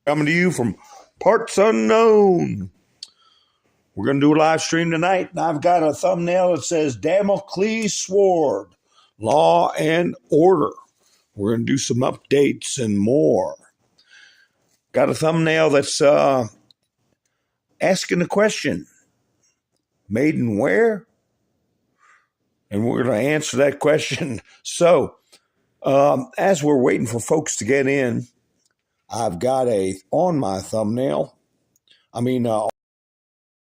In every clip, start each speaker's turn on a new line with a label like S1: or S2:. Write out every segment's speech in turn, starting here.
S1: Coming to you from parts unknown. We're going to do a live stream tonight, and I've got a thumbnail that says Damocles Sword, Law and Order. We're going to do some updates and more. Got a thumbnail that's asking the question, made in where? And we're going to answer that question. So, as we're waiting for folks to get in, I've got on my thumbnail,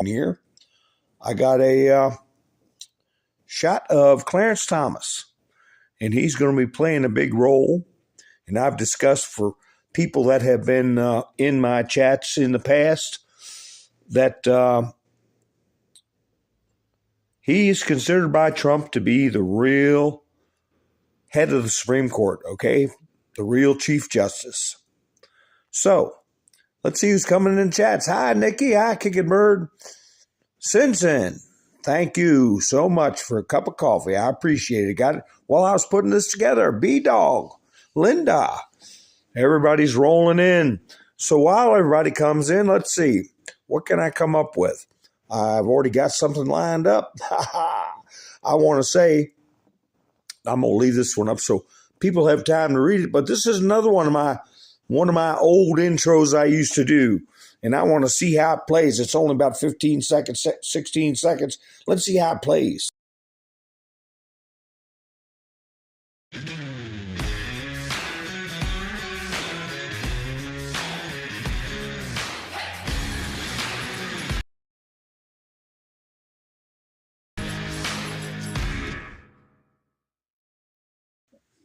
S1: here, I got a shot of Clarence Thomas, and he's going to be playing a big role. And I've discussed for people that have been in my chats in the past that he is considered by Trump to be the real head of the Supreme Court, okay? The real Chief Justice. So, let's see who's coming in chats. Hi, Nikki. Hi, Kicking Bird. Sinsen, thank you so much for a cup of coffee. I appreciate it. Got it while I was putting this together. B-Dog, Linda, everybody's rolling in. So while everybody comes in, let's see. What can I come up with? I've already got something lined up. I want to say, I'm going to leave this one up so people have time to read it. But this is another one of my old intros I used to do. And I want to see how it plays. It's only about 15 seconds, 16 seconds. Let's see how it plays.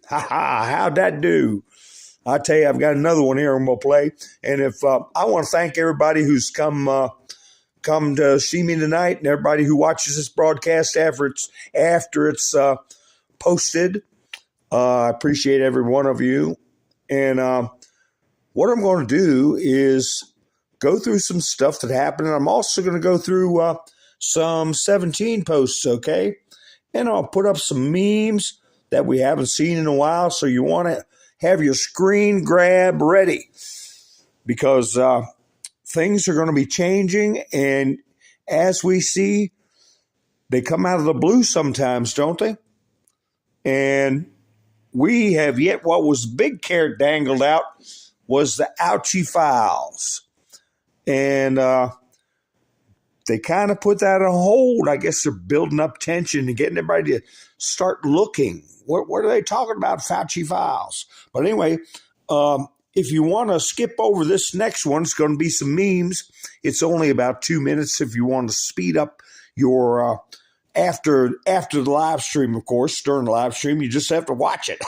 S1: How'd that do? I tell you, I've got another one here I'm going to play. And if I want to thank everybody who's come to see me tonight, and everybody who watches this broadcast after it's posted. I appreciate every one of you. And what I'm going to do is go through some stuff that happened. And I'm also going to go through some 17 posts, okay? And I'll put up some memes that we haven't seen in a while. So you want to have your screen grab ready because things are going to be changing. And as we see, they come out of the blue sometimes, don't they? And we have yet what was big carrot dangled out was the Ouchie files. And they kind of put that on hold. I guess they're building up tension and getting everybody to start looking. What are they talking about, Fauci files? But anyway, if you want to skip over this next one, it's going to be some memes. It's only about 2 minutes if you want to speed up your after the live stream, of course. During the live stream, you just have to watch it.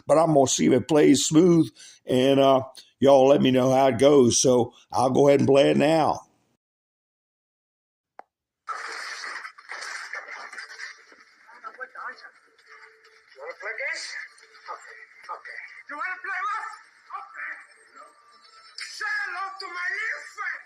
S1: But I'm going to see if it plays smooth, and y'all let me know how it goes. So I'll go ahead and play it now.
S2: You want to play this? Okay. You want to play what? Okay. Say hello to my little friend.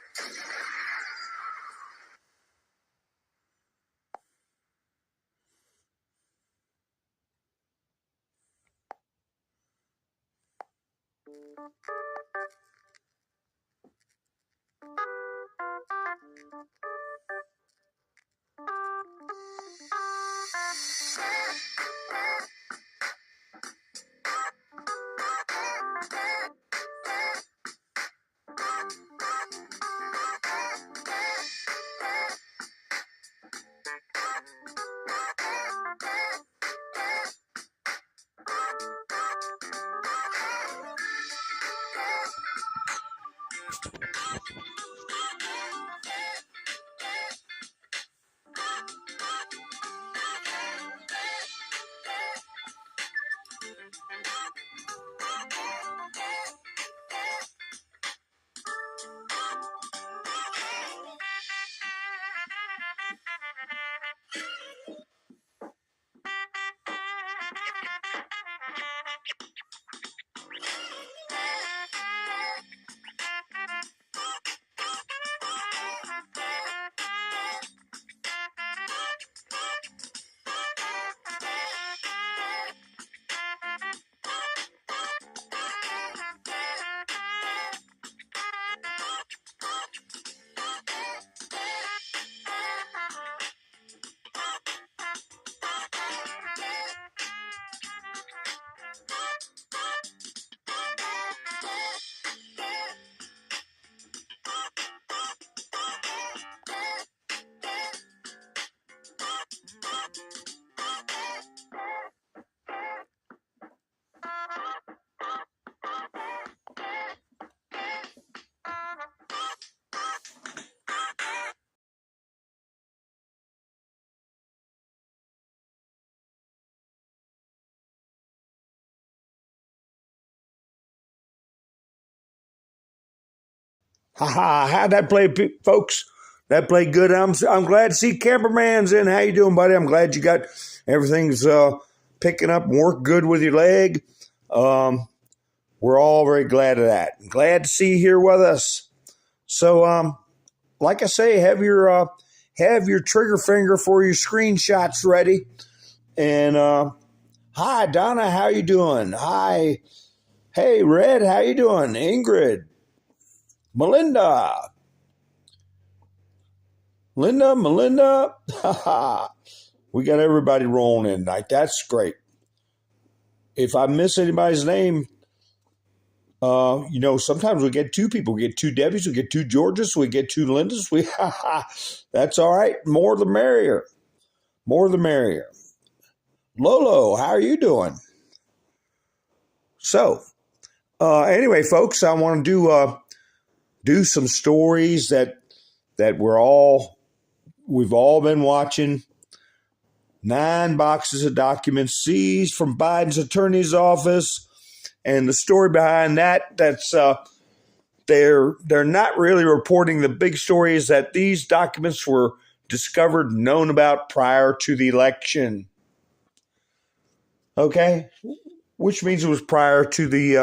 S1: How'd that play, folks? That played good. I'm glad to see Camperman's in. How you doing, buddy? I'm glad you got everything's picking up and work good with your leg. We're all very glad of that. Glad to see you here with us. So, like I say, have your trigger finger for your screenshots ready. And hi, Donna, how you doing? Hi, hey, Red, how you doing? Ingrid, Melinda. Melinda, we got everybody rolling in tonight. That's great. If I miss anybody's name, sometimes we get two people. We get two Debbies, we get two Georges, we get two Lindas. That's all right. More the merrier. More the merrier. Lolo, how are you doing? So, anyway, folks, I want to do some stories that we've all been watching. 9 boxes of documents seized from Biden's attorney's office, and the story behind that's they're not really reporting. The big story is that these documents were discovered, known about prior to the election. Okay, which means it was prior to the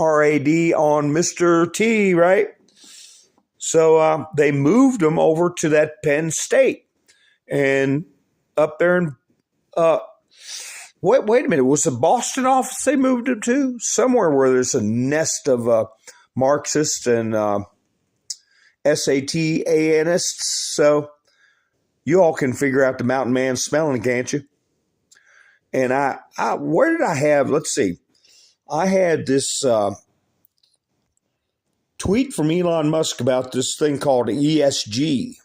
S1: RAD on Mr. T, right? So they moved them over to that Penn State, and up there in wait a minute, was the Boston office they moved them to? Somewhere where there's a nest of Marxists and SATANists. So you all can figure out the mountain man smelling, can't you? And I where did I have? Let's see. I had this tweet from Elon Musk about this thing called ESG.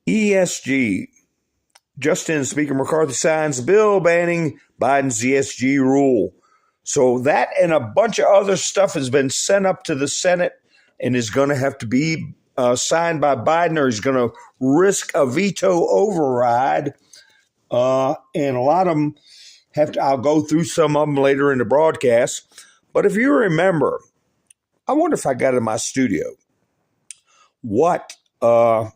S1: ESG. Just in, Speaker McCarthy signs a bill banning Biden's ESG rule. So that and a bunch of other stuff has been sent up to the Senate and is going to have to be signed by Biden, or he's going to risk a veto override. And a lot of them I'll go through some of them later in the broadcast. But if you remember, I wonder if I got in my studio what Elon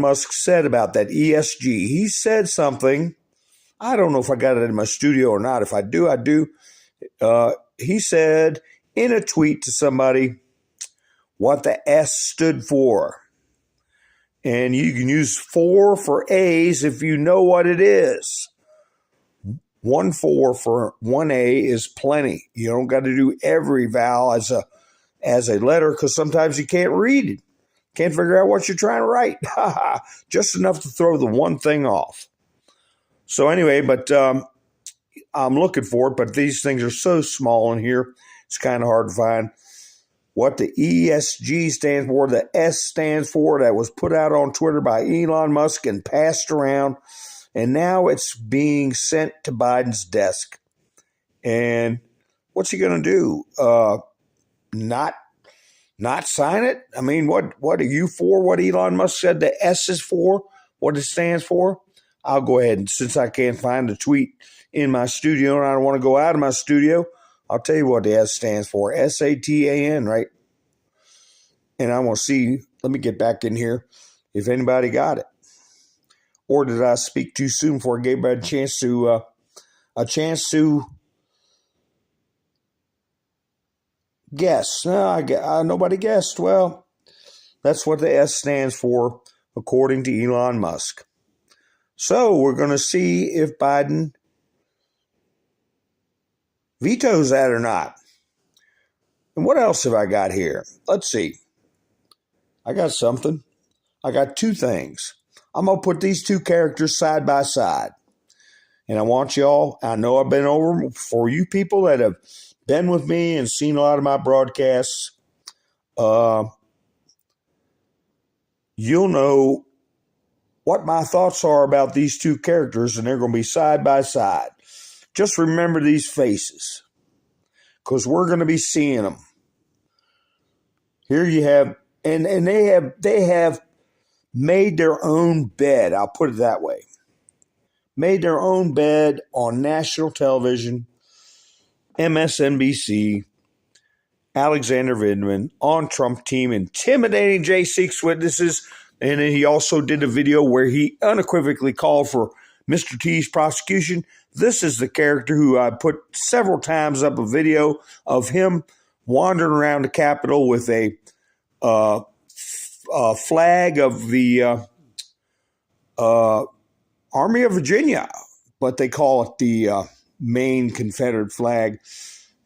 S1: Musk said about that ESG. He said something. I don't know if I got it in my studio or not. If I do, I do. He said in a tweet to somebody what the S stood for. And you can use 4 for A's if you know what it is. 1 4 for 1A is plenty. You don't got to do every vowel as a letter, because sometimes you can't read it. Can't figure out what you're trying to write. Just enough to throw the one thing off. So anyway, but I'm looking for it, but these things are so small in here, it's kind of hard to find. What the ESG stands for, the S stands for, that was put out on Twitter by Elon Musk and passed around, and now it's being sent to Biden's desk. And what's he going to do? Not sign it? I mean, what are you for? What Elon Musk said the S is for? What it stands for? I'll go ahead, and since I can't find the tweet in my studio and I don't want to go out of my studio, I'll tell you what the S stands for. SATAN, right? And I want to see, let me get back in here, if anybody got it. Or did I speak too soon before I gave everybody a chance to guess? No, nobody guessed. Well, that's what the S stands for, according to Elon Musk. So we're going to see if Biden vetoes that or not. And what else have I got here? Let's see. I got something. I got 2 things. I'm going to put these 2 characters side by side. And I want y'all, I know I've been over, for you people that have been with me and seen a lot of my broadcasts, you'll know what my thoughts are about these 2 characters, and they're going to be side by side. Just remember these faces, because we're going to be seeing them. Here you have, and they have made their own bed. I'll put it that way. Made their own bed on national television, MSNBC, Alexander Vindman on Trump team intimidating J6 witnesses. And then he also did a video where he unequivocally called for Mr. T's prosecution. This is the character who I put several times up a video of him wandering around the Capitol with a flag of the Army of Virginia, but they call it the main Confederate flag.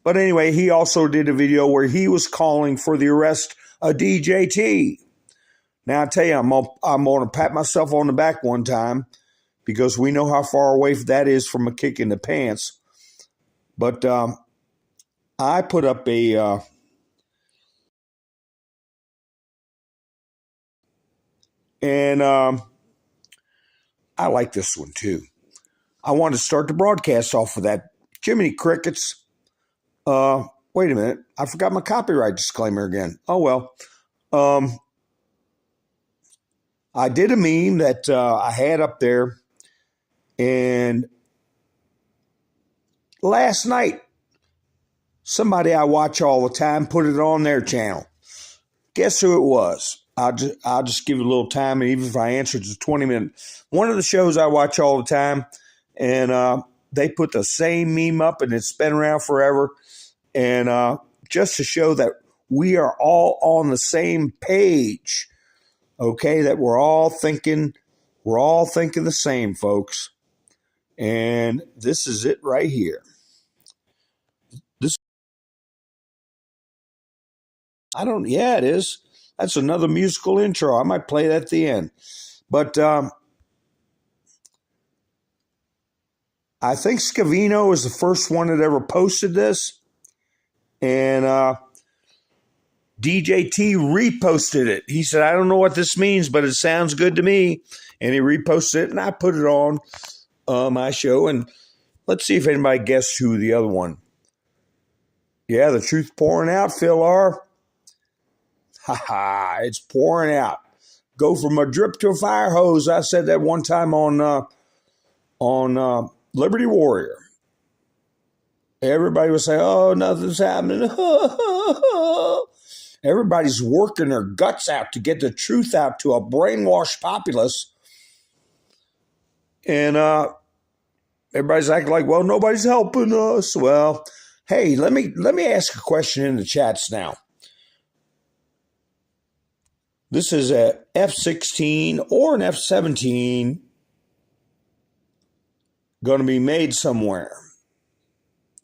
S1: But anyway, he also did a video where he was calling for the arrest of DJT. Now, I tell you, I'm going to pat myself on the back one time because we know how far away that is from a kick in the pants. But I put up a and I like this one too. I want to start the broadcast off with that. Jiminy Crickets. Wait a minute. I forgot my copyright disclaimer again. Oh, well. I did a meme that I had up there, and last night, somebody I watch all the time put it on their channel. Guess who it was? I'll just give it a little time, and even if I answer, it's a 20-minute. One of the shows I watch all the time, and they put the same meme up, and it's been around forever. And just to show that we are all on the same page, okay, that we're all thinking the same, folks. And this is it right here. Yeah, it is. That's another musical intro. I might play that at the end. But I think Scavino was the first one that ever posted this. And DJT reposted it. He said, I don't know what this means, but it sounds good to me. And he reposted it, and I put it on my show. And let's see if anybody guessed who the other one. Yeah, the truth pouring out, Phil R. Ha ha, it's pouring out. Go from a drip to a fire hose. I said that one time on Liberty Warrior. Everybody was saying, oh, nothing's happening. Everybody's working their guts out to get the truth out to a brainwashed populace. And everybody's acting like, well, nobody's helping us. Well, hey, let me ask a question in the chats now. This is a F-16 or an F-17 going to be made somewhere.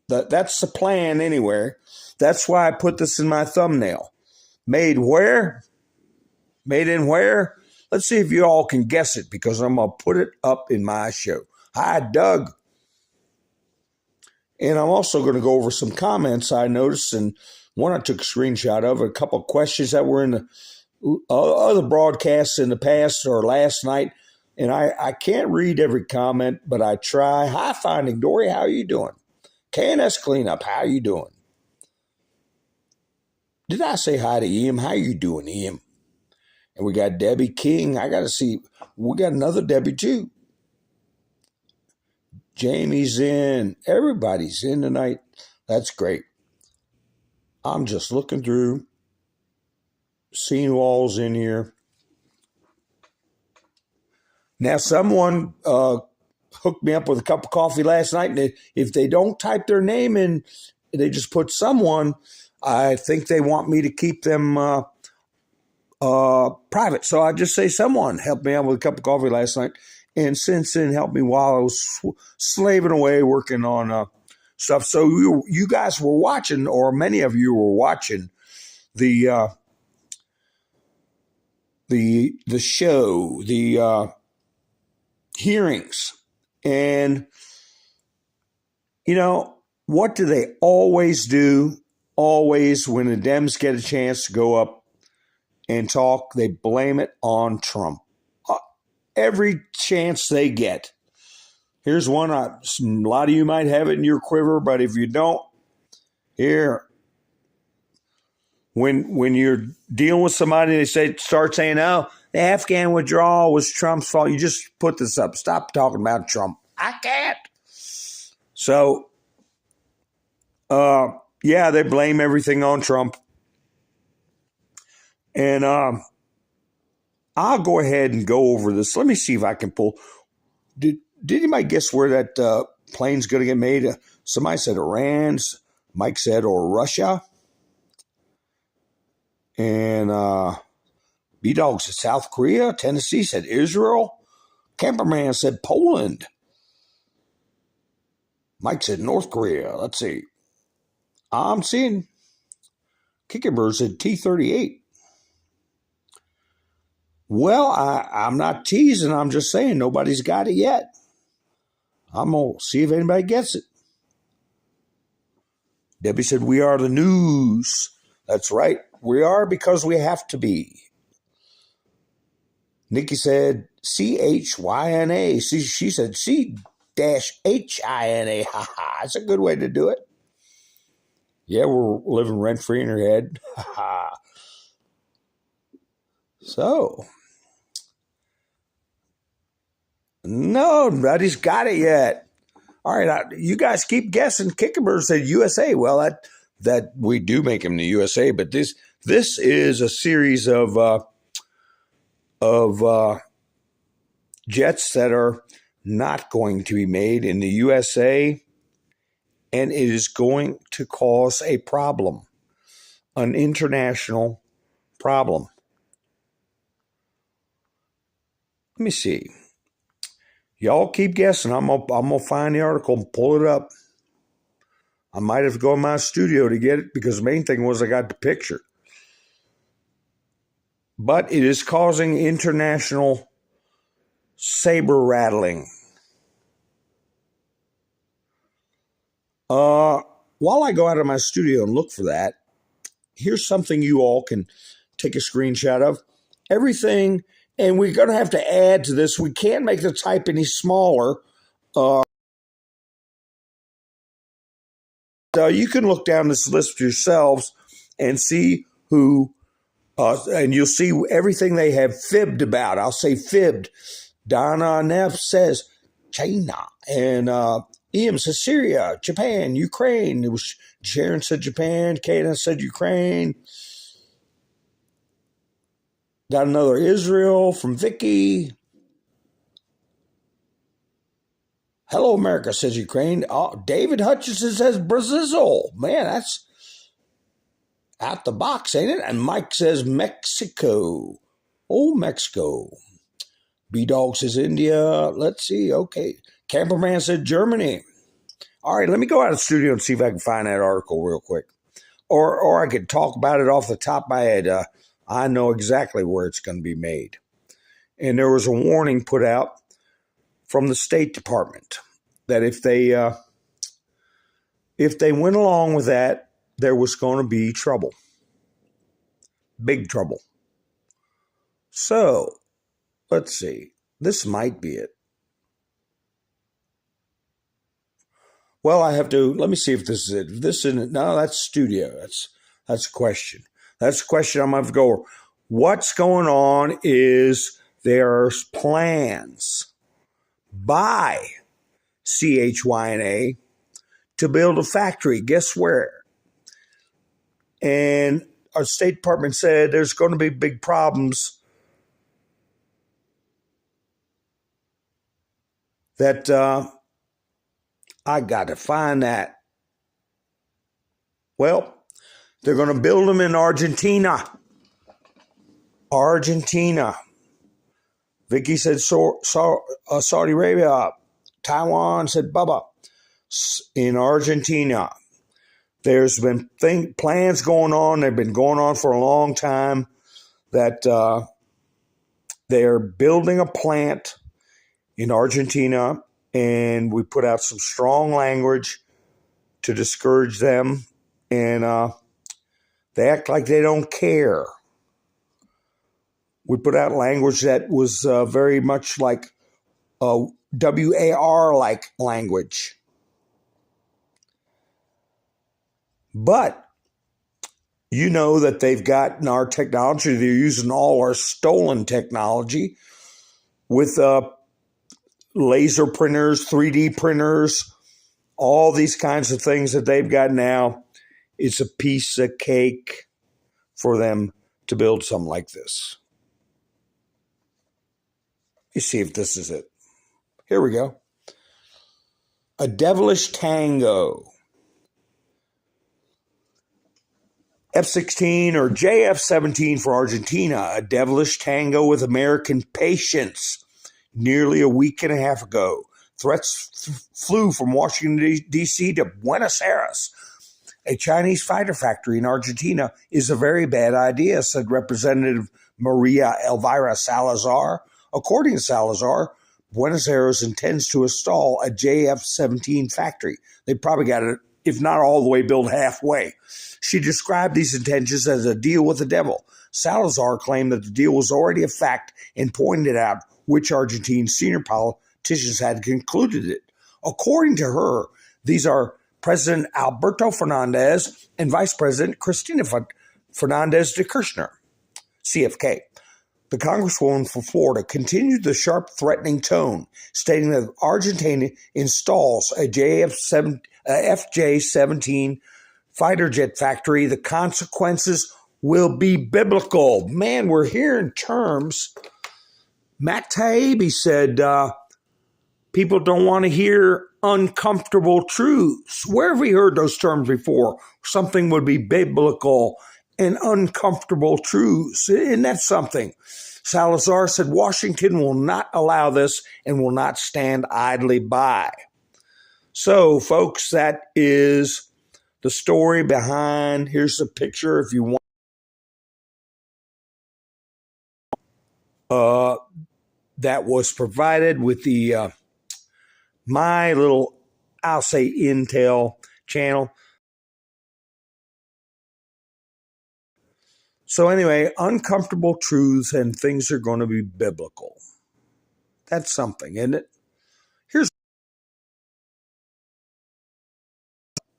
S1: That's the plan anywhere. That's why I put this in my thumbnail. Made where? Made in where? Let's see if you all can guess it, because I'm going to put it up in my show. Hi, Doug. And I'm also going to go over some comments I noticed, and one I took a screenshot of, a couple of questions that were in the other broadcasts in the past or last night. And I can't read every comment, but I try. Hi, Finding Dory. How are you doing? KNS Cleanup. How are you doing? Did I say hi to Ian? How you doing, Ian? And we got Debbie King. I got to see. We got another Debbie, too. Jamie's in. Everybody's in tonight. That's great. I'm just looking through, seeing who all's in here. Now, someone hooked me up with a cup of coffee last night, and if they don't type their name in, they just put someone, I think they want me to keep them private. So I just say someone helped me out with a cup of coffee last night, and since then helped me while I was slaving away working on stuff. So you guys were watching, or many of you were watching the show, the hearings. And, you know, what do they always do? Always, when the Dems get a chance to go up and talk, they blame it on Trump. Every chance they get. Here's one. A lot of you might have it in your quiver, but if you don't, here, when you're dealing with somebody, they start saying, oh, the Afghan withdrawal was Trump's fault. You just put this up. Stop talking about Trump. I can't. So Yeah, they blame everything on Trump. And I'll go ahead and go over this. Let me see if I can pull. Did anybody guess where that plane's going to get made? Somebody said Iran's. Mike said or Russia. And B-Dog said South Korea. Tennessee said Israel. Camperman said Poland. Mike said North Korea. Let's see. I'm seeing Kickerbird said T-38. Well, I'm not teasing. I'm just saying nobody's got it yet. I'm going to see if anybody gets it. Debbie said, we are the news. That's right. We are because we have to be. Nikki said, C-H-Y-N-A. She said, C-H-I-N-A. Ha ha. That's a good way to do it. Yeah, we're living rent-free in her head. Ha ha. So, nobody's got it yet. All right, you guys keep guessing. Kickerbird said USA. Well, that we do make him the USA, but this is a series of jets that are not going to be made in the USA, and it is going to cause a problem, an international problem. Let me see. Y'all keep guessing. I'm gonna find the article and pull it up. I might have to go in my studio to get it because the main thing was I got the picture. But it is causing international saber rattling. While I go out of my studio and look for that, here's something you all can take a screenshot of. Everything, and we're going to have to add to this. We can't make the type any smaller. You can look down this list yourselves and see who, and you'll see everything they have fibbed about. I'll say fibbed. Donna Neff says China, and Ian says Syria, Japan, Ukraine. It was Sharon said Japan, Kaden said Ukraine. Got another Israel from Vicky. Hello, America, says Ukraine. Oh, David Hutchinson says Brazil. Man, that's out the box, ain't it? And Mike says Mexico. Oh, Mexico. B-Dog says India. Let's see. Okay. Camperman said Germany. All right, let me go out of the studio and see if I can find that article real quick. Or I could talk about it off the top of my head. I know exactly where it's going to be made. And there was a warning put out from the State Department that if they went along with that, there was going to be trouble. Big trouble. So, let's see. This might be it. Well, I have to, let me see if this is it. If this isn't, no, that's studio. That's a question. That's a question I'm going to have to go over. What's going on is there's plans by CHYNA to build a factory. Guess where? And our State Department said there's going to be big problems that I got to find that. Well, they're going to build them in Argentina. Argentina. Vicky said Saudi Arabia. Taiwan said Bubba. In Argentina. There's been plans going on. They've been going on for a long time that they're building a plant in Argentina, and we put out some strong language to discourage them, and they act like they don't care. We put out language that was very much like WAR-like language. But you know that they've gotten our technology. They're using all our stolen technology with laser printers, 3D printers, all these kinds of things that they've got now. it's a piece of cake for them to build something like this. Let's see if this is it. Here we go. A devilish tango. F-16 or JF-17 for Argentina, a devilish tango with American patience. Nearly a week and a half ago, threats flew from Washington, D.C. to Buenos Aires. A Chinese fighter factory in Argentina is a very bad idea, said Representative Maria Elvira Salazar. According to Salazar, Buenos Aires intends to install a JF-17 factory. They probably got it, if not all the way, built halfway. She described these intentions as a deal with the devil. Salazar claimed that the deal was already a fact and pointed out which Argentine senior politicians had concluded it. According to her, these are President Alberto Fernandez and Vice President Cristina Fernandez de Kirchner, CFK. The Congresswoman from Florida continued the sharp, threatening tone, stating that Argentina installs a FJ-17 fighter jet factory. The consequences will be biblical. Man, we're hearing terms. Matt Taibbi said people don't want to hear uncomfortable truths. Where have we heard those terms before? Something would be biblical and uncomfortable truths. Isn't that something? Salazar said Washington will not allow this and will not stand idly by. So, folks, that is the story behind. Here's the picture if you want. That was provided with the my little, I'll say, Intel channel. So anyway, uncomfortable truths and things are going to be biblical. That's something, isn't it?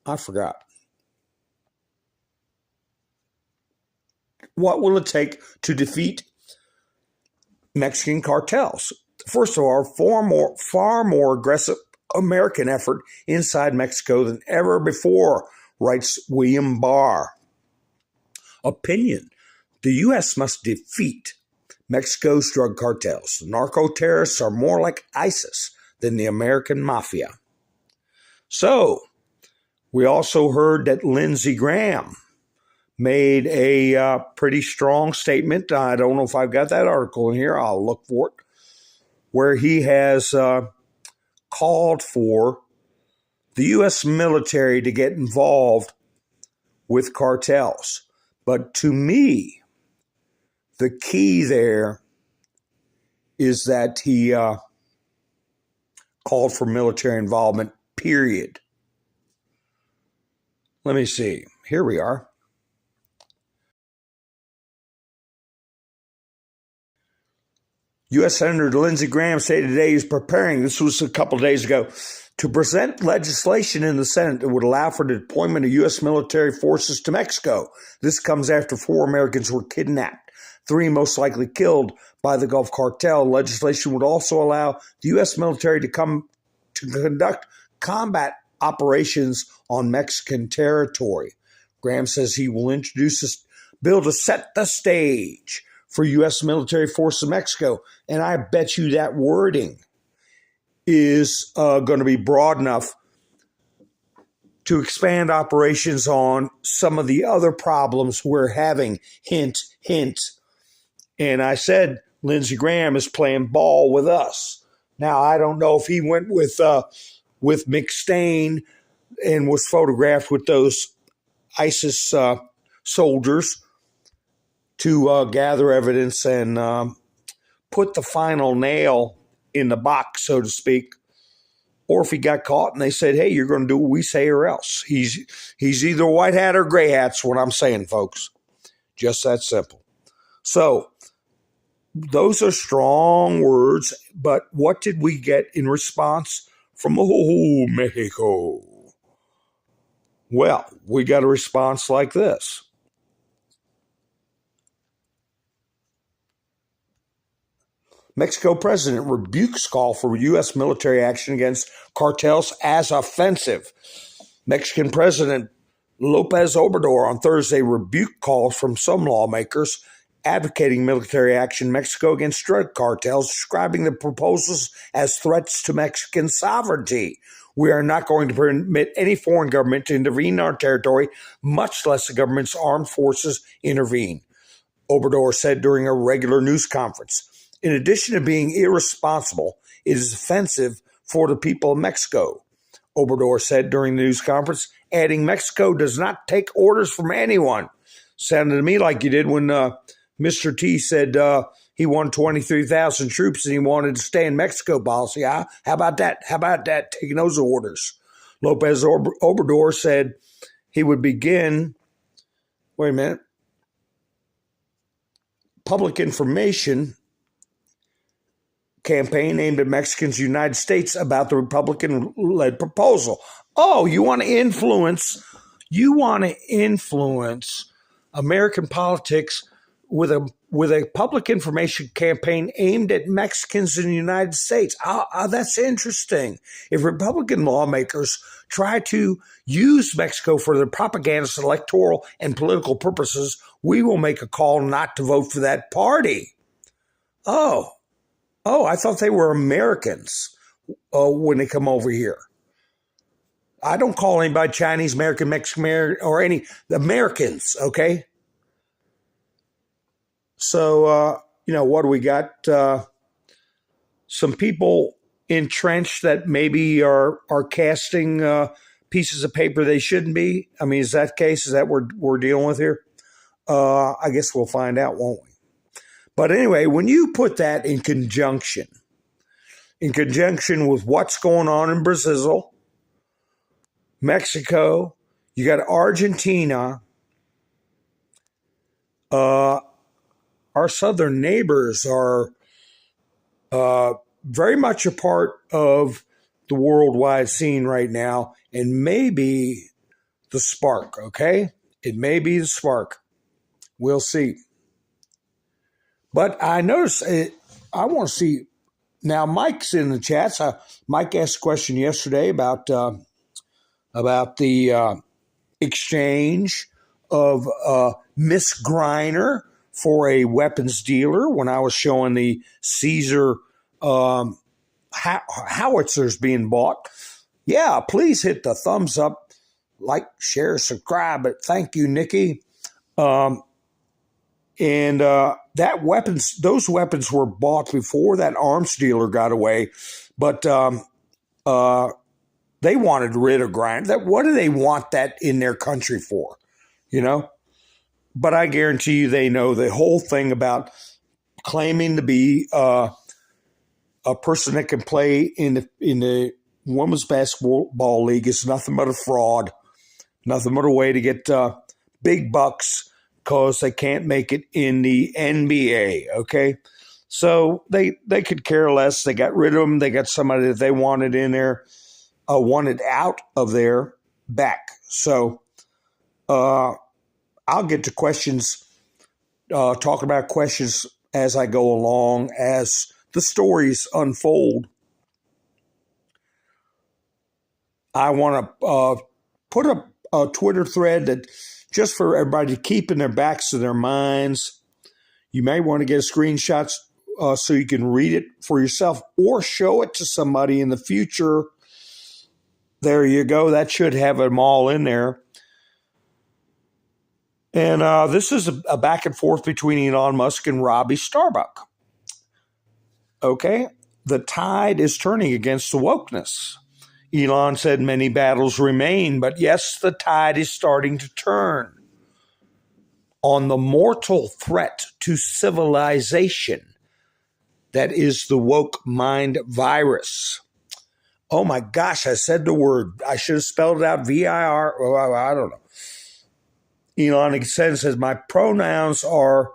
S1: I forgot. What will it take to defeat Mexican cartels? First of all, far more aggressive American effort inside Mexico than ever before, writes William Barr. Opinion. The U.S. must defeat Mexico's drug cartels. The narco-terrorists are more like ISIS than the American mafia. So, we also heard that Lindsey Graham made a pretty strong statement. I don't know if I've got that article in here. I'll look for it. Where he has called for the U.S. military to get involved with cartels. But to me, the key there is that he called for military involvement, period. Let me see. Here we are. U.S. Senator Lindsey Graham stated today he's preparing, this was a couple of days ago, to present legislation in the Senate that would allow for the deployment of U.S. military forces to Mexico. This comes after 4 Americans were kidnapped, 3 most likely killed by the Gulf Cartel. Legislation would also allow the U.S. military to conduct combat operations on Mexican territory. Graham says he will introduce this bill to set the stage for U.S. military force in Mexico. And I bet you that wording is going to be broad enough to expand operations on some of the other problems we're having. Hint, hint. And I said Lindsey Graham is playing ball with us. Now, I don't know if he went with McStain and was photographed with those ISIS soldiers to gather evidence and put the final nail in the box, so to speak, or if he got caught and they said, hey, you're going to do what we say or else. He's either white hat or gray hat's what I'm saying, folks. Just that simple. So those are strong words, but what did we get in response from Mexico? Well, we got a response like this. Mexico president rebukes call for U.S. military action against cartels as offensive. Mexican President Lopez Obrador on Thursday rebuked calls from some lawmakers advocating military action in Mexico against drug cartels, describing the proposals as threats to Mexican sovereignty. We are not going to permit any foreign government to intervene in our territory, much less the government's armed forces intervene, Obrador said during a regular news conference. In addition to being irresponsible, it is offensive for the people of Mexico, Obrador said during the news conference, adding Mexico does not take orders from anyone. Sounded to me like you did when Mr. T said he wanted 23,000 troops and he wanted to stay in Mexico policy. Huh? How about that? How about that? Taking those orders. Lopez Obrador said he would begin, wait a minute, public information campaign aimed at Mexicans in the United States about the Republican-led proposal. Oh, you want to influence American politics with a public information campaign aimed at Mexicans in the United States. That's interesting. If Republican lawmakers try to use Mexico for their propagandist, electoral, and political purposes, we will make a call not to vote for that party. Oh, I thought they were Americans when they come over here. I don't call anybody Chinese, American, Mexican, or any Americans, okay? So, what do we got? Some people entrenched that maybe are casting pieces of paper they shouldn't be. I mean, is that the case? Is that what we're dealing with here? I guess we'll find out, won't we? But anyway, when you put that in conjunction with what's going on in Brazil, Mexico, you got Argentina, our southern neighbors are very much a part of the worldwide scene right now, and maybe the spark, okay? It may be the spark. We'll see. But I noticed, I want to see, now Mike's in the chats. Mike asked a question yesterday about the exchange of Miss Griner for a weapons dealer when I was showing the Caesar howitzers being bought. Yeah, please hit the thumbs up, like, share, subscribe. But thank you, Nikki. Those weapons were bought before that arms dealer got away, but they wanted rid of Griner. What do they want that in their country for? But I guarantee you they know the whole thing about claiming to be a person that can play in the women's basketball league is nothing but a fraud, nothing but a way to get big bucks because they can't make it in the NBA, okay? So they could care less. They got rid of them. They got somebody that they wanted in there, wanted out of there back. So I'll get to questions, talking about questions as I go along, as the stories unfold. I want to put up a Twitter thread that just for everybody to keep in their backs of their minds. You may want to get a screenshot so you can read it for yourself or show it to somebody in the future. There you go. That should have them all in there. And this is a back and forth between Elon Musk and Robbie Starbuck. Okay? The tide is turning against the wokeness. Elon said many battles remain, but yes, the tide is starting to turn on the mortal threat to civilization that is the woke mind virus. Oh my gosh, I said the word. I should have spelled it out, V-I-R. Well, I don't know. Elon says, my pronouns are,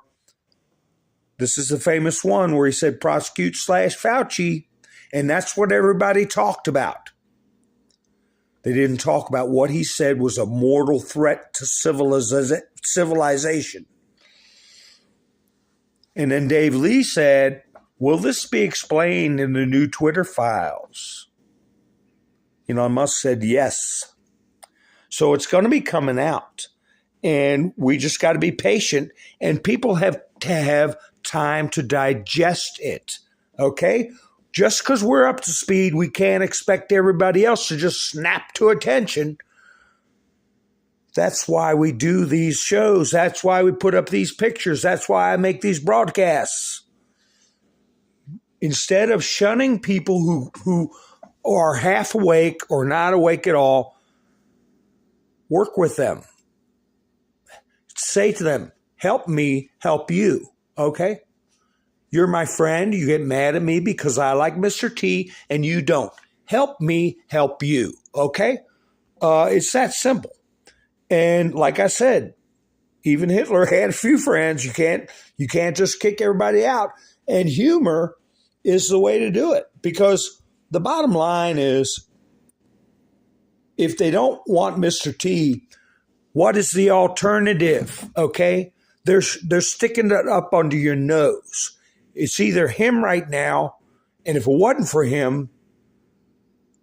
S1: this is the famous one where he said prosecute / Fauci, and that's what everybody talked about. They didn't talk about what he said was a mortal threat to civilization. And then Dave Lee said, will this be explained in the new Twitter files? Elon Musk said yes. So it's going to be coming out. And we just got to be patient. And people have to have time to digest it. Okay? Just because we're up to speed, we can't expect everybody else to just snap to attention. That's why we do these shows. That's why we put up these pictures. That's why I make these broadcasts. Instead of shunning people who are half awake or not awake at all, work with them. Say to them, help me help you, okay? You're my friend. You get mad at me because I like Mr. T and you don't. Help me help you, okay? It's that simple. And like I said, even Hitler had a few friends. You can't just kick everybody out. And humor is the way to do it, because the bottom line is, if they don't want Mr. T, what is the alternative? Okay, they're sticking it up under your nose. It's either him right now, and if it wasn't for him,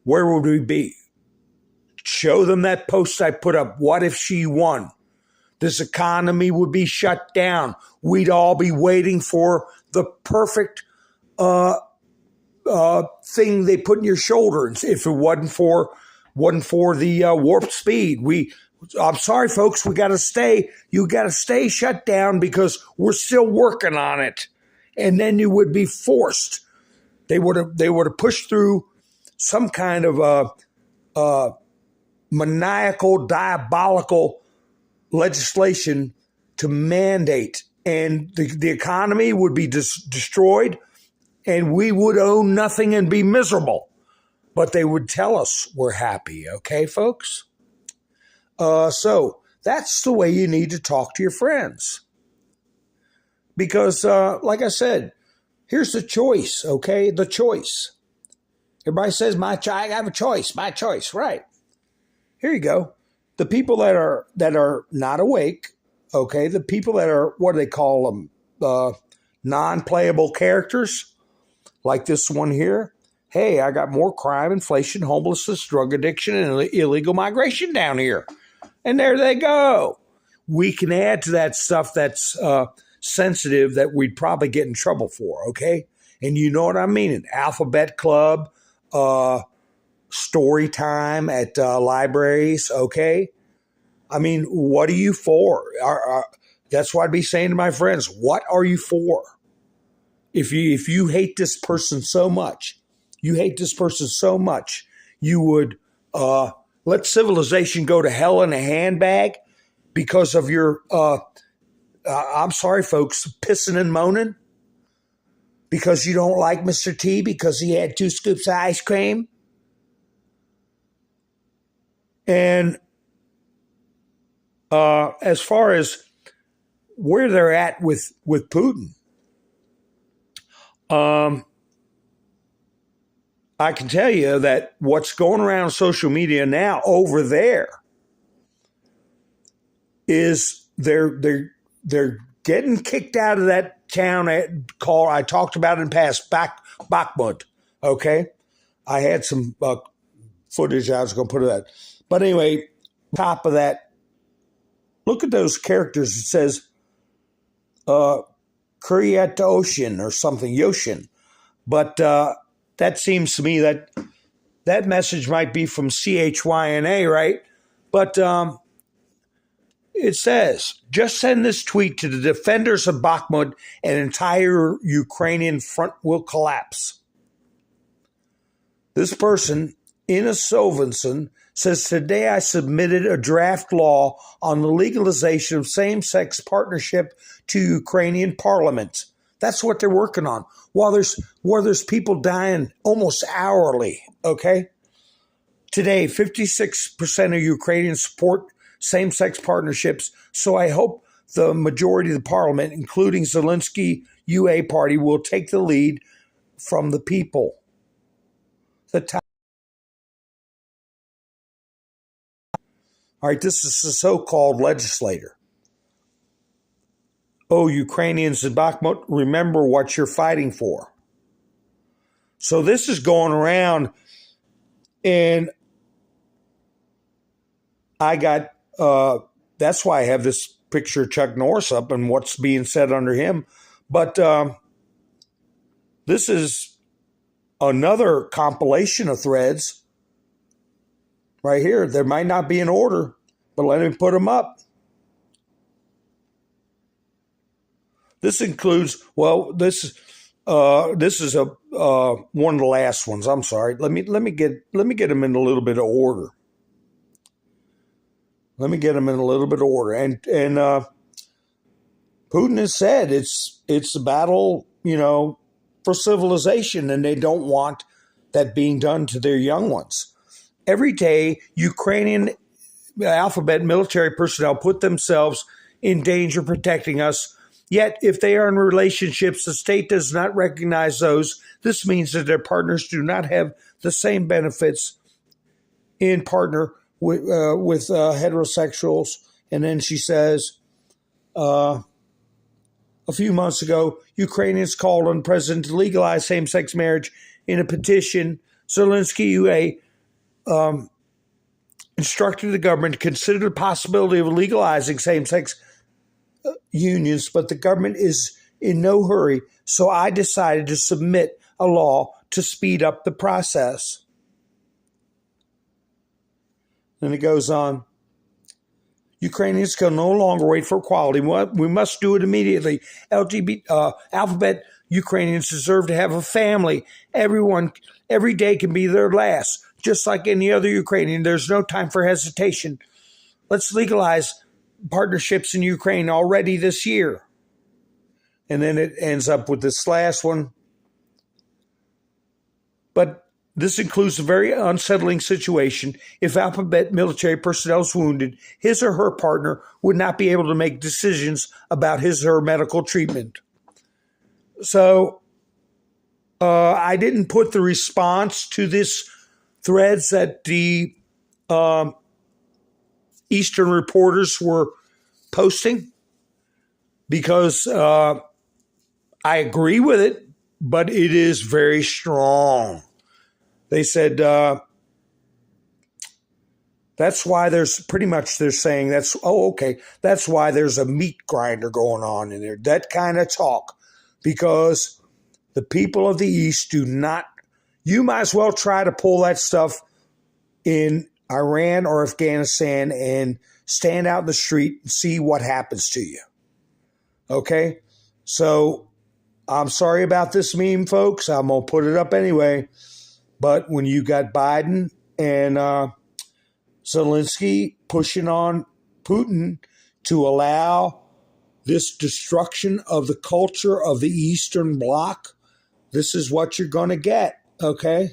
S1: where would we be? Show them that post I put up. What if she won? This economy would be shut down. We'd all be waiting for the perfect thing they put in your shoulder. If it wasn't for the warp speed, I'm sorry, folks. We got to stay. You got to stay shut down because we're still working on it. And then you would be forced. They would have pushed through some kind of maniacal, diabolical legislation to mandate, and the economy would be destroyed, and we would own nothing and be miserable. But they would tell us we're happy. Okay, folks? So that's the way you need to talk to your friends. Because, like I said, here's the choice, okay? The choice. Everybody says, I have a choice, my choice, right? Here you go. The people that are not awake, okay, the people that are, what do they call them, non-playable characters, like this one here. Hey, I got more crime, inflation, homelessness, drug addiction, and illegal migration down here. And there they go. We can add to that stuff that's sensitive that we'd probably get in trouble for, okay? And you know what I mean? An alphabet club, story time at libraries, okay? I mean, what are you for? That's what I'd be saying to my friends. What are you for? If you hate this person so much, you would let civilization go to hell in a handbag because of your, I'm sorry, folks, pissing and moaning because you don't like Mr. T because he had 2 scoops of ice cream. And as far as where they're at with Putin, I can tell you that what's going around social media now over there is they're getting kicked out of that town I talked about in the past, Bakhmut. Okay, I had some footage I was going to put of that, but anyway, top of that, look at those characters. It says Kiryat Ocean or something, Yoshin, but that seems to me that message might be from CHYNA, right? But it says, just send this tweet to the defenders of Bakhmut, an entire Ukrainian front will collapse. This person, Inna Sovinson, says, today I submitted a draft law on the legalization of same-sex partnership to Ukrainian parliament. That's what they're working on. While there's people dying almost hourly, okay? Today, 56% of Ukrainians support same-sex partnerships, so I hope the majority of the parliament, including Zelensky UA party, will take the lead from the people. All right, this is a so-called legislator. Oh, Ukrainians in Bakhmut, remember what you're fighting for. So this is going around, and I got, that's why I have this picture of Chuck Norris up and what's being said under him. But this is another compilation of threads right here. There might not be an order, but let me put them up. This includes, well, this is a one of the last ones. I'm sorry. Let me get them in a little bit of order. Let me get them in a little bit of order. And Putin has said it's a battle, for civilization, and they don't want that being done to their young ones. Every day, Ukrainian alphabet military personnel put themselves in danger protecting us. Yet, if they are in relationships, the state does not recognize those. This means that their partners do not have the same benefits in partner with heterosexuals. And then she says, a few months ago, Ukrainians called on the president to legalize same-sex marriage in a petition. Zelensky instructed the government to consider the possibility of legalizing same-sex unions, but the government is in no hurry, so I decided to submit a law to speed up the process. Then it goes on. Ukrainians can no longer wait for equality. We must do it immediately. Alphabet Ukrainians deserve to have a family. Every day can be their last. Just like any other Ukrainian, there's no time for hesitation. Let's legalize partnerships in Ukraine already this year. And then it ends up with this last one. But this includes a very unsettling situation. If Alphabet military personnel is wounded, his or her partner would not be able to make decisions about his or her medical treatment. So I didn't put the response to this threads that the Eastern reporters were posting because I agree with it, but it is very strong. They said that's why they're saying that's why there's a meat grinder going on in there. That kind of talk, because the people of the East do not. You might as well try to pull that stuff in Iran or Afghanistan and stand out in the street and see what happens to you. Okay? So I'm sorry about this meme, folks. I'm going to put it up anyway. But when you got Biden and Zelensky pushing on Putin to allow this destruction of the culture of the Eastern Bloc, this is what you're going to get, okay?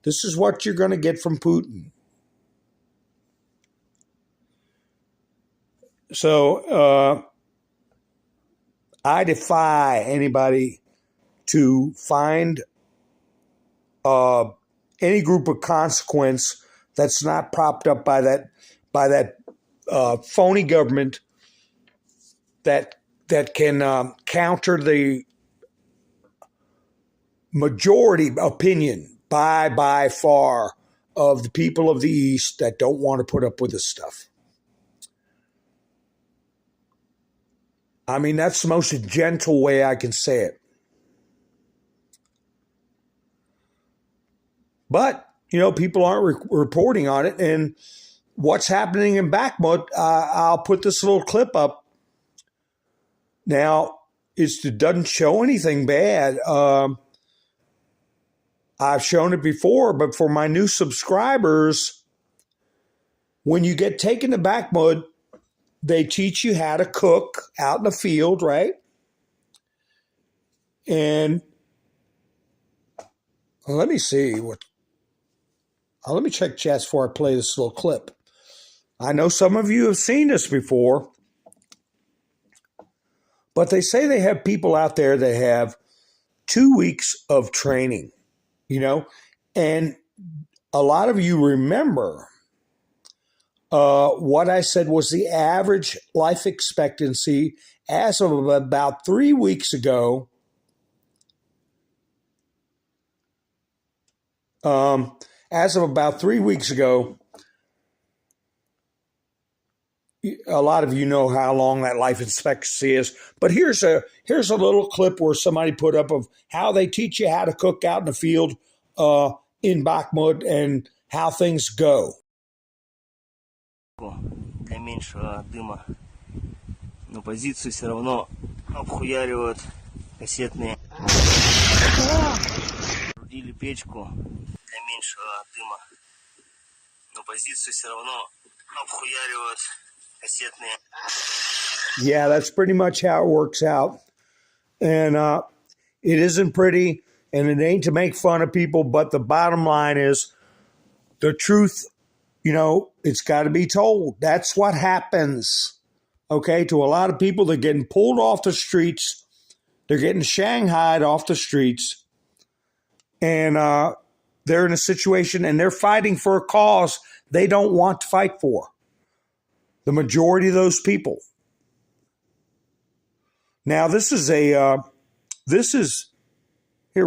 S1: This is what you're going to get from Putin. So I defy anybody to find any group of consequence that's not propped up by that phony government that can counter the majority opinion by far of the people of the East that don't want to put up with this stuff. I mean, that's the most gentle way I can say it. But, people aren't reporting on it. And what's happening in Bakhmut, I'll put this little clip up. Now, it doesn't show anything bad. I've shown it before, but for my new subscribers, when you get taken to Bakhmut, they teach you how to cook out in the field, right? And let me see let me check chats before I play this little clip. I know some of you have seen this before, but they say they have people out there that have 2 weeks of training, and a lot of you remember what I said was the average life expectancy as of about 3 weeks ago. As of about 3 weeks ago, a lot of you know how long that life expectancy is. But here's a little clip where somebody put up of how they teach you how to cook out in the field in Bakhmut and how things go.
S3: Для меньшего дыма. Но позицию все равно обхуяривают кассетные. Рудили печку для меньшего дыма. Но позицию все равно обхуяривают кассетные.
S1: Yeah, that's pretty much how it works out. And it isn't pretty, and it ain't to make fun of people, but the bottom line is the truth, it's got to be told. That's what happens, okay? To a lot of people, they're getting pulled off the streets. They're getting shanghaied off the streets. And they're in a situation, and they're fighting for a cause they don't want to fight for. The majority of those people. Now, here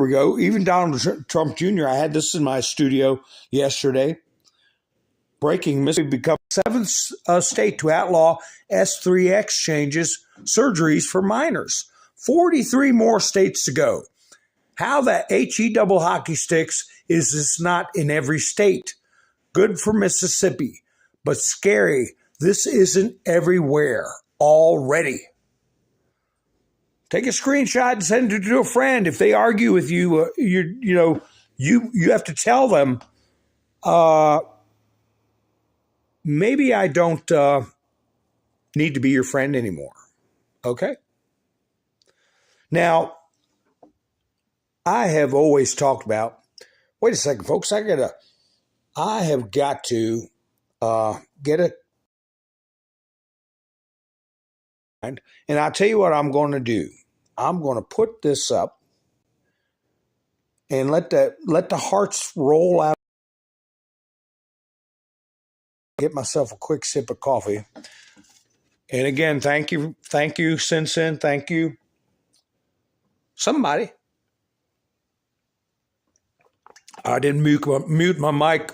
S1: we go. Even Donald Trump Jr., I had this in my studio yesterday. Breaking, Mississippi becomes the seventh state to outlaw S3 exchanges surgeries for minors. 43 more states to go. How that HE double hockey sticks is it's not in every state. Good for Mississippi, but scary. This isn't everywhere already. Take a screenshot and send it to a friend. If they argue with you, you have to tell them, maybe I don't need to be your friend anymore. Okay? Now, I have always talked about, wait a second, folks, I have got to get a, and I'll tell you what I'm going to do. I'm going to put this up and let the hearts roll out. Get myself a quick sip of coffee. And again, thank you, Sin. Thank you, somebody. I didn't mute my mic.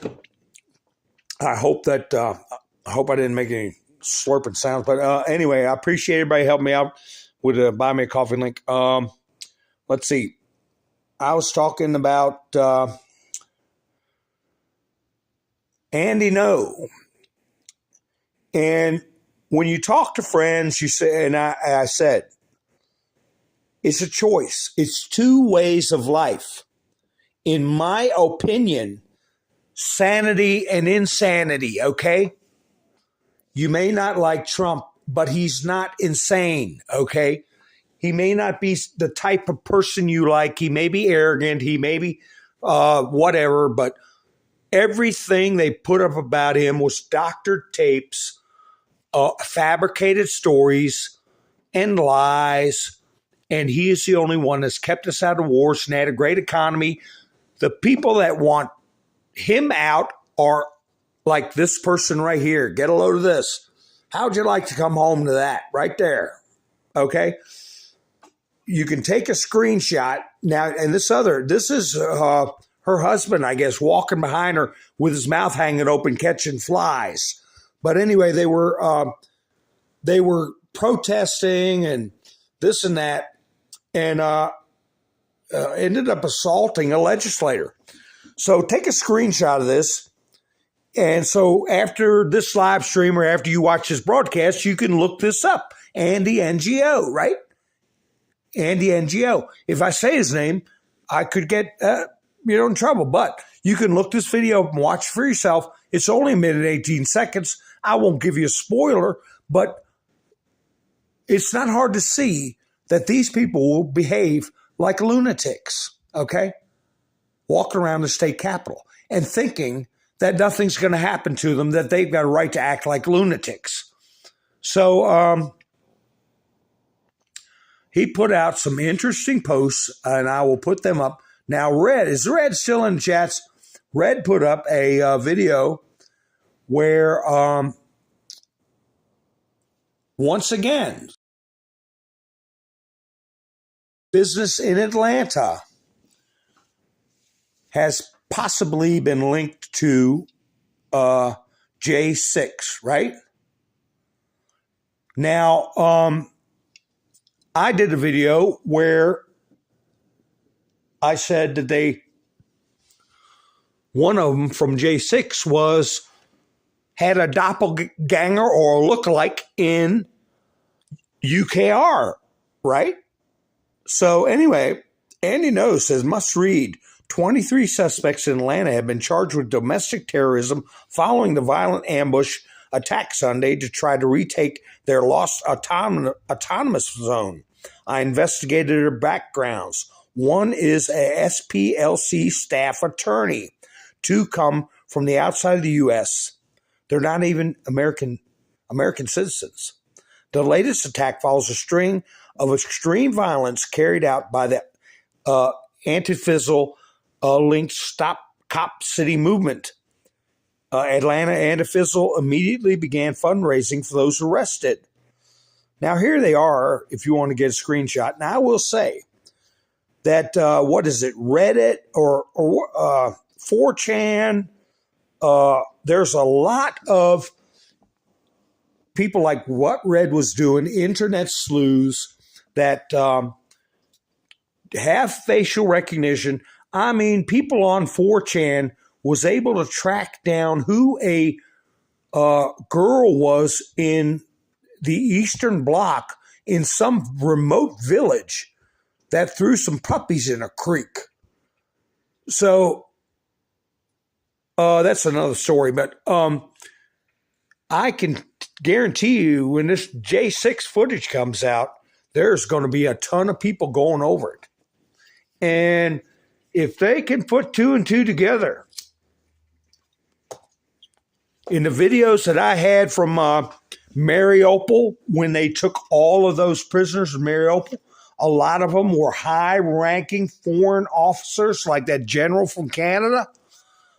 S1: I hope I didn't make any slurping sounds. But anyway, I appreciate everybody helping me out with a buy me a coffee link. Let's see. I was talking about Andy No. And when you talk to friends, you say, and I said, it's a choice. It's two ways of life. In my opinion, sanity and insanity, okay? You may not like Trump, but he's not insane, okay? He may not be the type of person you like. He may be arrogant. He may be whatever, but everything they put up about him was doctored tapes, fabricated stories, and lies. And he is the only one that's kept us out of wars and had a great economy. The people that want him out are like this person right here. Get a load of this. How'd you like to come home to that? Right there. Okay? You can take a screenshot. Now, and this is her husband, I guess, walking behind her with his mouth hanging open, catching flies. But anyway, they were protesting and this and that, and ended up assaulting a legislator. So take a screenshot of this. And so after this live stream or after you watch this broadcast, you can look this up. Andy NGO, right? Andy NGO. If I say his name, I could get in trouble. But you can look this video up and watch for yourself. It's only a minute and 18 seconds. I won't give you a spoiler, but it's not hard to see that these people will behave like lunatics, okay? Walking around the state capitol and thinking that nothing's going to happen to them, that they've got a right to act like lunatics. So he put out some interesting posts, and I will put them up. Now, is Red still in chats? Red put up a video where, once again, business in Atlanta has possibly been linked to J6, right? Now, I did a video where I said that one of them from J6 had a doppelganger or a lookalike in UKR, right? So anyway, Andy Knows says, must read, 23 suspects in Atlanta have been charged with domestic terrorism following the violent ambush attack Sunday to try to retake their lost autonomous zone. I investigated their backgrounds. One is a SPLC staff attorney. Two come from the outside of the U.S. They're not even American citizens. The latest attack follows a string of extreme violence carried out by the Antifizzle-linked Stop Cop City movement. Atlanta Antifizzle immediately began fundraising for those arrested. Now, here they are, if you want to get a screenshot. Now, I will say that, Reddit or 4chan, there's a lot of people like what Red was doing, internet sleuths that have facial recognition. I mean, people on 4chan was able to track down who a girl was in the Eastern Bloc in some remote village that threw some puppies in a creek. So that's another story. But I can guarantee you when this J6 footage comes out, there's going to be a ton of people going over it. And if they can put two and two together, in the videos that I had from Mariupol, when they took all of those prisoners in Mariupol, a lot of them were high-ranking foreign officers like that general from Canada,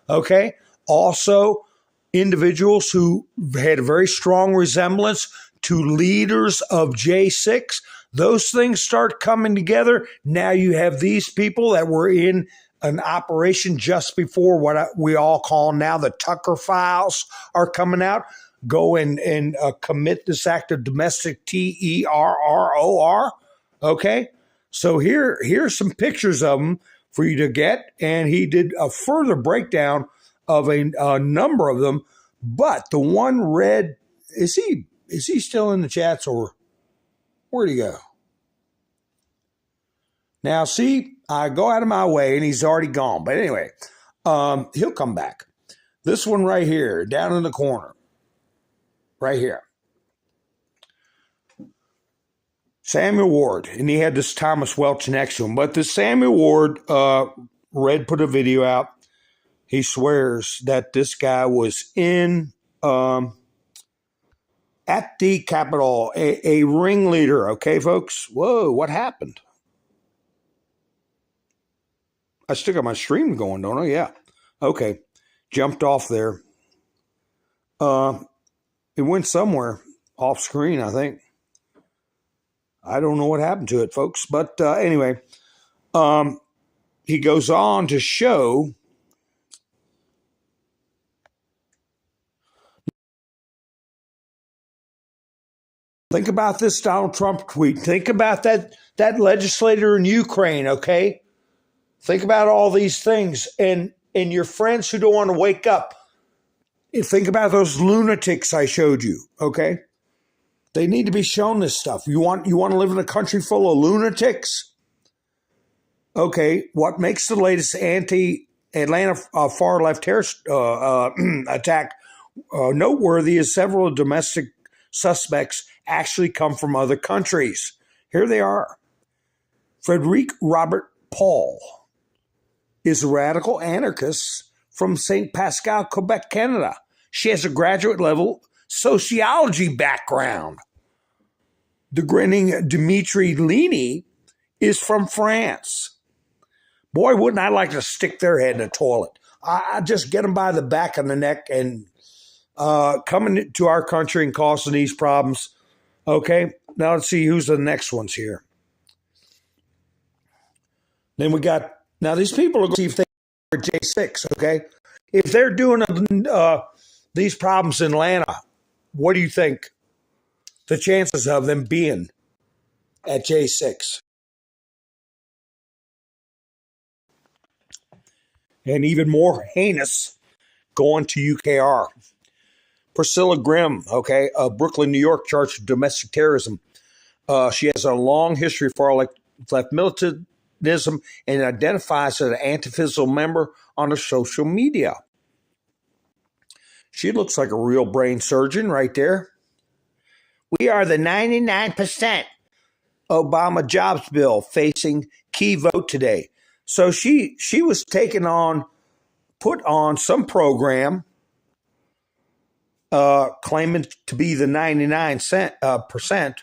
S1: okay? Also, individuals who had a very strong resemblance to leaders of J6. Those things start coming together. Now you have these people that were in an operation just before what we all call now the Tucker Files are coming out. Go and commit this act of domestic terror. Okay? So here's some pictures of them for you to get. And he did a further breakdown of a number of them. But the one Red, is he still in the chats or where'd he go? Now, see, I go out of my way and he's already gone. But anyway, he'll come back. This one right here, down in the corner, right here. Samuel Ward, and he had this Thomas Welch next to him. But this Samuel Ward, Red put a video out. He swears that this guy was in at the Capitol, a ringleader. Okay, folks? Whoa, what happened? I still got my stream going, don't I? Yeah. Okay. Jumped off there. It went somewhere off screen, I think. I don't know what happened to it, folks. But anyway, he goes on to show think about this Donald Trump tweet. Think about that legislator in Ukraine, okay? Think about all these things and your friends who don't want to wake up. Think about those lunatics I showed you, okay? They need to be shown this stuff. You want to live in a country full of lunatics? Okay, what makes the latest anti-Atlanta far-left terrorist attack noteworthy is several domestic suspects actually come from other countries. Here they are. Frederic Robert Paul is a radical anarchist from St. Pascal, Quebec, Canada. She has a graduate-level sociology background. The grinning Dimitri Lini is from France. Boy, wouldn't I like to stick their head in a toilet. I just get them by the back of the neck and coming to our country and causing these problems. Okay, now let's see who's the next ones here. Then we got, now these people are going to see if they are J6, okay? If they're doing these problems in Atlanta, what do you think? the chances of them being at J6. And even more heinous, going to UKR. Priscilla Grimm, okay, Brooklyn, New York, charged with domestic terrorism. She has a long history for left militantism and identifies as an anti-physical member on her social media. She looks like a real brain surgeon right there. We are the 99% Obama jobs bill facing key vote today. So she was put on some program claiming to be the 99%.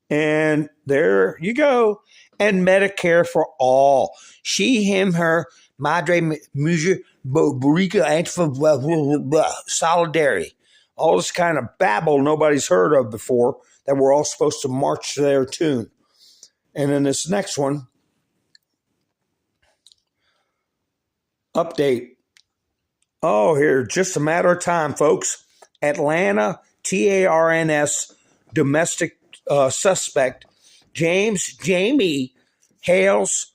S1: And there you go. And Medicare for all. She, him, her, madre, mujer, borica, antifa, solidarity. All this kind of babble nobody's heard of before that we're all supposed to march to their tune. And then this next one, update. Oh, here, just a matter of time, folks. Atlanta, TARNS, domestic suspect, Jamie, hails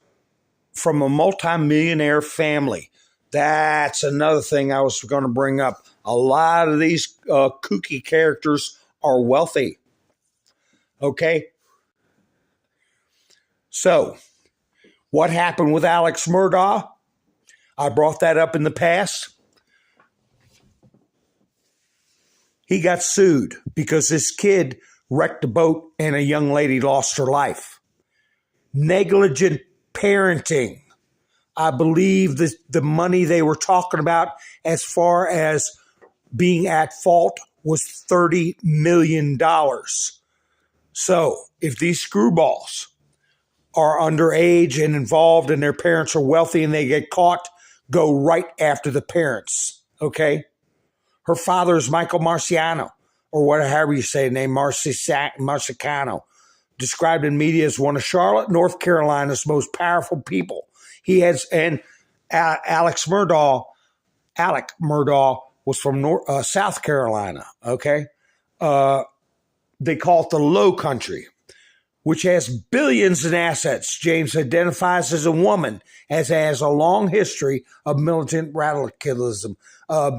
S1: from a multimillionaire family. That's another thing I was going to bring up. A lot of these kooky characters are wealthy. Okay? So, what happened with Alex Murdaugh? I brought that up in the past. He got sued because this kid wrecked a boat and a young lady lost her life. Negligent parenting. I believe the money they were talking about as far as being at fault was $30 million. So if these screwballs are underage and involved and their parents are wealthy and they get caught, go right after the parents, okay? Her father is Michael Marciano, or whatever you say, named Marcicano, described in media as one of Charlotte, North Carolina's most powerful people. He has, and Alec Murdaugh was from South Carolina, okay? They call it the Low Country, which has billions in assets. James identifies as a woman, as has a long history of militant radicalism,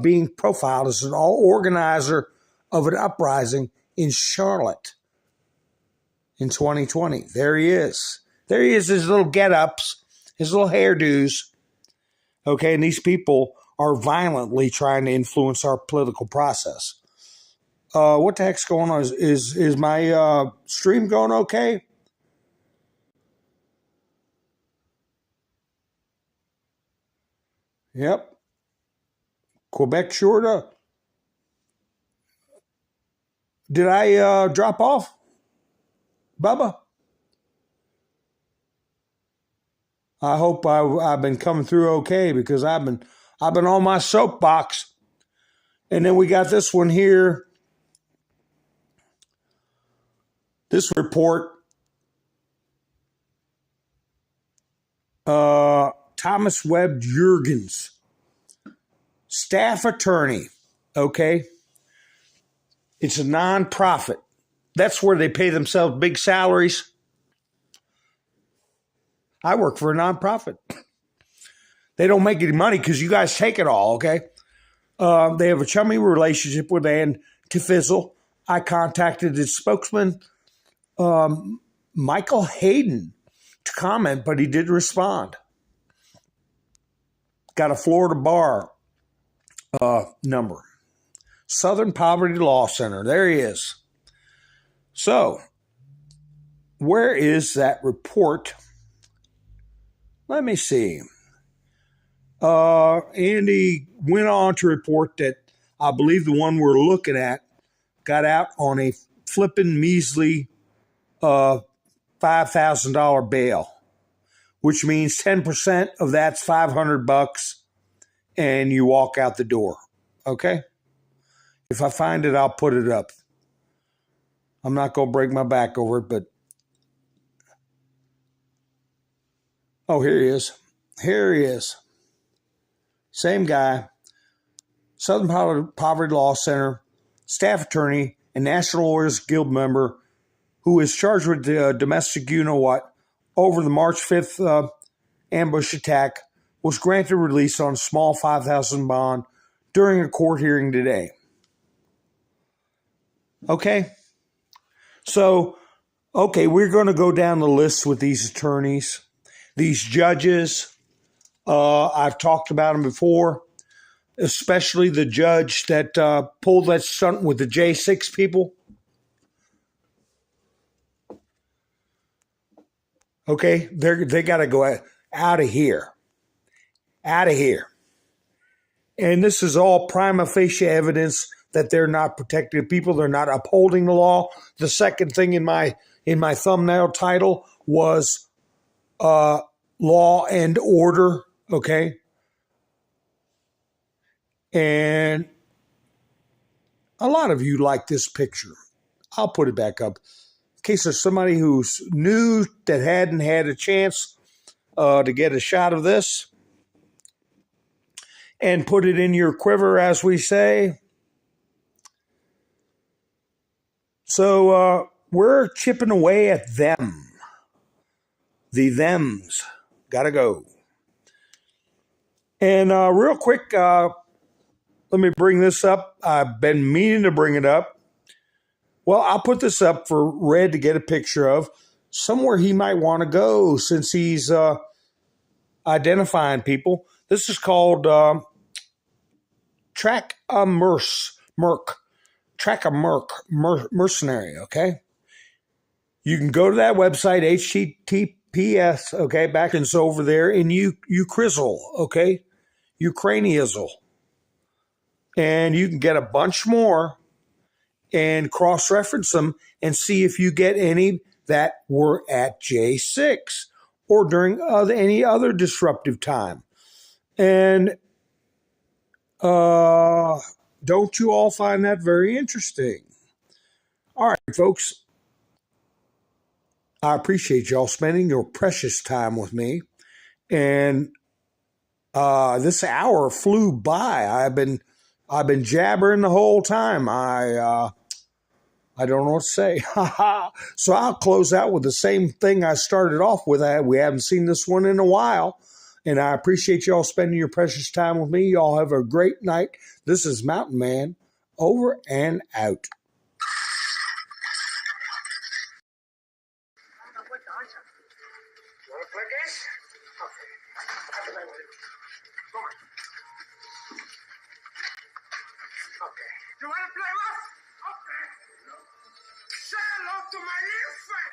S1: being profiled as an organizer of an uprising in Charlotte in 2020. There he is. There he is, his little get-ups, his little hairdos. Okay, and these people are violently trying to influence our political process. What the heck's going on? Is my stream going okay? Yep. Quebec Shorta. Did I drop off? Bubba? I hope I've been coming through okay because I've been on my soapbox. And then we got this one here. This report, Thomas Webb Jurgens, staff attorney, okay? It's a nonprofit. That's where they pay themselves big salaries. I work for a nonprofit. They don't make any money because you guys take it all, okay? They have a chummy relationship with Ann Tifizzle. I contacted its spokesman, Michael Hayden, to comment, but he did respond. Got a Florida bar number. Southern Poverty Law Center. There he is. So, where is that report? Let me see. Andy went on to report that I believe the one we're looking at got out on a flippin' measly $5,000 bail, which means 10% of that's $500 and you walk out the door. Okay? If I find it, I'll put it up. I'm not going to break my back over it, but oh, here he is. Here he is. Same guy. Southern Poverty Law Center staff attorney, and National Lawyers Guild member who is charged with domestic you-know-what over the March 5th ambush attack, was granted release on a small $5,000 bond during a court hearing today. Okay? So, we're going to go down the list with these attorneys, these judges. I've talked about them before, especially the judge that pulled that stunt with the J6 people. Okay? They got to go out of here. Out of here. And this is all prima facie evidence that they're not protecting people. They're not upholding the law. The second thing in my thumbnail title was law and order. Okay. And a lot of you like this picture. I'll put it back up in case there's somebody who's new that hadn't had a chance to get a shot of this. And put it in your quiver, as we say. So we're chipping away at them. The thems. Gotta go. And real quick, let me bring this up. I've been meaning to bring it up. Well, I'll put this up for Red to get a picture of somewhere he might want to go since he's identifying people. This is called Track a Merc. Track a Mercenary, okay? You can go to that website, HTTPS, okay, back and so over there, and you crizzle, okay? Ukrainiazzle. And you can get a bunch more and cross-reference them and see if you get any that were at J6 or during any other disruptive time. And don't you all find that very interesting? All right, folks. I appreciate y'all spending your precious time with me. And this hour flew by. I've been jabbering the whole time. I don't know what to say. So I'll close out with the same thing I started off with. We haven't seen this one in a while. And I appreciate y'all spending your precious time with me. Y'all have a great night. This is Mountain Man, over and out.
S2: You want to play games? Okay. Come on. Okay. You want to play rough? Okay. Say hello to my little friend.